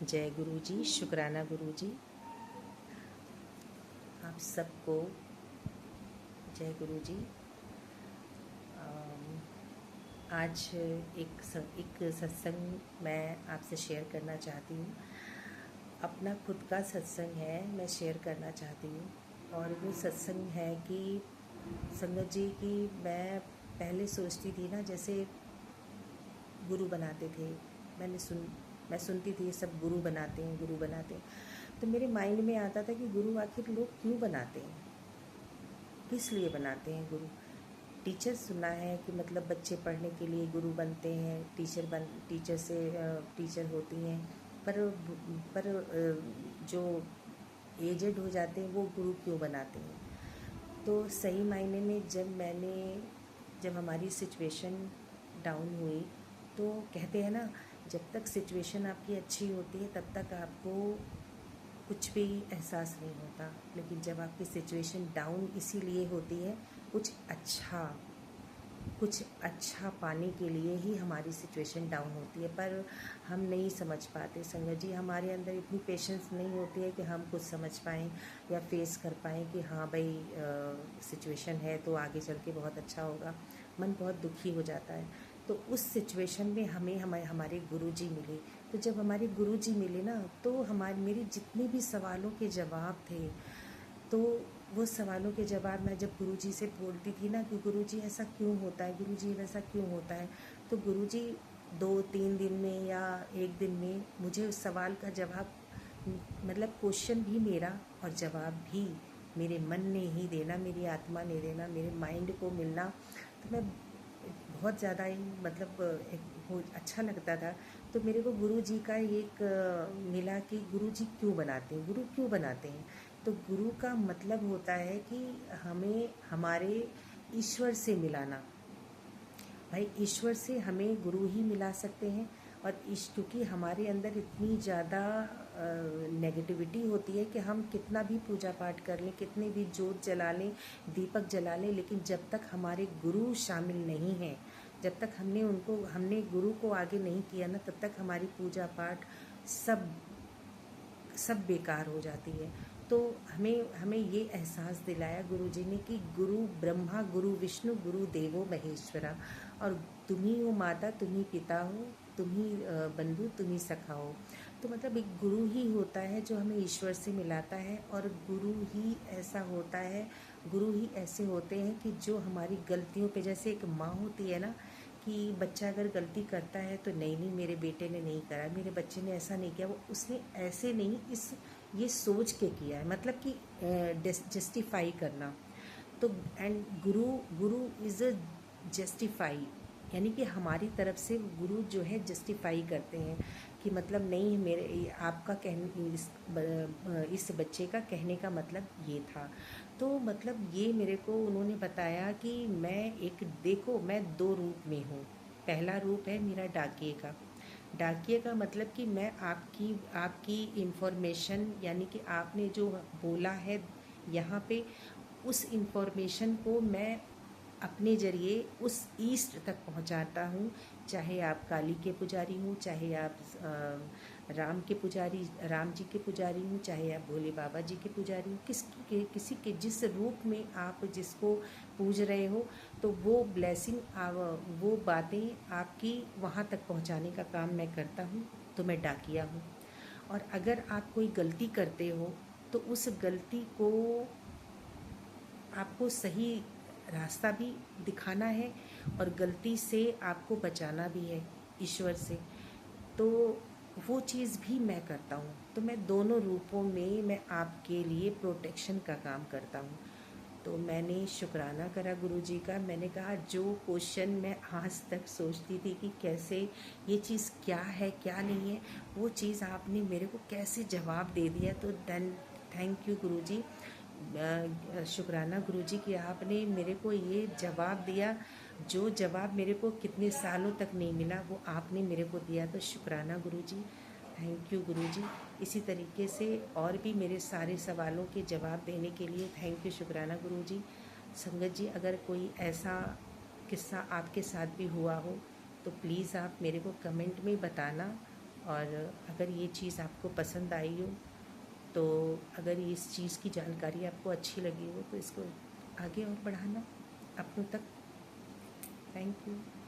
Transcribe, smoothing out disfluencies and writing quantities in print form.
जय गुरु जी, शुक्राना गुरु जी। आप सबको जय गुरु जी। आज एक सत्संग मैं आपसे शेयर करना चाहती हूँ। अपना खुद का सत्संग है, मैं शेयर करना चाहती हूँ। और वो सत्संग है कि संगत जी की मैं पहले सोचती थी ना, जैसे गुरु बनाते थे। मैं सुनती थी ये सब गुरु बनाते हैं, गुरु बनाते हैं। तो मेरे माइंड में आता था कि गुरु आखिर लोग क्यों बनाते हैं, किस लिए बनाते हैं गुरु। टीचर सुना है कि मतलब बच्चे पढ़ने के लिए गुरु बनते हैं, टीचर से टीचर होती हैं। पर जो एजेड हो जाते हैं वो गुरु क्यों बनाते हैं। तो सही मायने में जब हमारी सिचुएशन डाउन हुई, तो कहते हैं ना, जब तक सिचुएशन आपकी अच्छी होती है तब तक आपको कुछ भी एहसास नहीं होता। लेकिन जब आपकी सिचुएशन डाउन इसीलिए होती है, कुछ अच्छा पाने के लिए ही हमारी सिचुएशन डाउन होती है। पर हम नहीं समझ पाते संगत जी, हमारे अंदर इतनी पेशेंस नहीं होती है कि हम कुछ समझ पाएँ या फेस कर पाएँ कि हाँ भाई सिचुएशन है तो आगे चल के बहुत अच्छा होगा। मन बहुत दुखी हो जाता है। तो उस सिचुएशन में हमारे गुरुजी मिले। तो जब हमारे गुरुजी मिले ना, तो मेरे जितने भी सवालों के जवाब थे, तो वो सवालों के जवाब मैं जब गुरुजी से बोलती थी ना कि गुरुजी ऐसा क्यों होता है, गुरुजी वैसा क्यों होता है, तो गुरुजी 2-3 दिन में या एक दिन में मुझे उस सवाल का जवाब, मतलब क्वेश्चन भी मेरा और जवाब भी मेरे मन ने ही देना, मेरी आत्मा ने देना, मेरे माइंड को मिलना। तो मैं बहुत ज़्यादा ही मतलब वो अच्छा लगता था। तो मेरे को गुरु जी का एक मिला कि गुरु जी क्यों बनाते हैं, गुरु क्यों बनाते हैं। तो गुरु का मतलब होता है कि हमें हमारे ईश्वर से मिलाना। भाई ईश्वर से हमें गुरु ही मिला सकते हैं। और क्योंकि हमारे अंदर इतनी ज़्यादा नेगेटिविटी होती है कि हम कितना भी पूजा पाठ कर लें, कितने भी जोत जला लें, दीपक जला लें, लेकिन जब तक हमारे गुरु शामिल नहीं हैं, जब तक हमने गुरु को आगे नहीं किया ना, तब तक हमारी पूजा पाठ सब सब बेकार हो जाती है। तो हमें ये एहसास दिलाया गुरुजी ने कि गुरु ब्रह्मा, गुरु विष्णु, गुरु देवो महेश्वरा। और तुम ही हो माता, तुम ही पिता हो, तुम ही बंधु, तुम ही सखा हो। तो मतलब एक गुरु ही होता है जो हमें ईश्वर से मिलाता है। और गुरु ही ऐसा होता है, गुरु ही ऐसे होते हैं कि जो हमारी गलतियों पे, जैसे एक माँ होती है ना, कि बच्चा अगर गलती करता है तो नहीं मेरे बेटे ने नहीं करा, मेरे बच्चे ने ऐसा नहीं किया, वो उसने ऐसे नहीं, ये सोच के किया है, मतलब कि जस्टिफाई करना। तो and Guru Guru is a justify, यानी कि हमारी तरफ से गुरु जो है जस्टिफाई करते हैं कि मतलब नहीं, आपका इस बच्चे का कहने का मतलब ये था। तो मतलब ये मेरे को उन्होंने बताया कि देखो मैं 2 रूप में हूँ। पहला रूप है मेरा डाकिए का। डाकिए का मतलब कि मैं आपकी इन्फॉर्मेशन, यानी कि आपने जो बोला है यहाँ पे, उस इन्फॉर्मेशन को मैं अपने ज़रिए उस ईस्ट तक पहुंचाता हूँ। चाहे आप काली के पुजारी हों, चाहे आप राम जी के पुजारी हों, चाहे आप भोले बाबा जी के पुजारी हों, किसी के जिस रूप में आप जिसको पूज रहे हो, तो वो ब्लेसिंग, वो बातें आपकी वहाँ तक पहुँचाने का काम मैं करता हूँ। तो मैं डाकिया हूँ। और अगर आप कोई गलती करते हो, तो उस गलती को आपको सही रास्ता भी दिखाना है और गलती से आपको बचाना भी है ईश्वर से। तो वो चीज़ भी मैं करता हूँ। तो मैं दोनों रूपों में मैं आपके लिए प्रोटेक्शन का काम करता हूँ। तो मैंने शुक्राना करा गुरुजी का। मैंने कहा जो क्वेश्चन मैं आज तक सोचती थी कि कैसे ये चीज़ क्या है क्या नहीं है, वो चीज़ आपने मेरे को कैसे जवाब दे दिया। तो देन थैंक यू गुरुजी। शुक्राना गुरुजी कि आपने मेरे को ये जवाब दिया, जो जवाब मेरे को कितने सालों तक नहीं मिला, वो आपने मेरे को दिया। तो शुक्राना गुरुजी, थैंक यू गुरुजी। इसी तरीके से और भी मेरे सारे सवालों के जवाब देने के लिए थैंक यू, शुक्राना गुरुजी। संगत जी, अगर कोई ऐसा किस्सा आपके साथ भी हुआ हो तो प्लीज़ आप मेरे को कमेंट में बताना। और अगर ये चीज़ आपको पसंद आई हो, तो अगर इस चीज़ की जानकारी आपको अच्छी लगी हो तो इसको आगे और बढ़ाना अपनों तक। Thank you.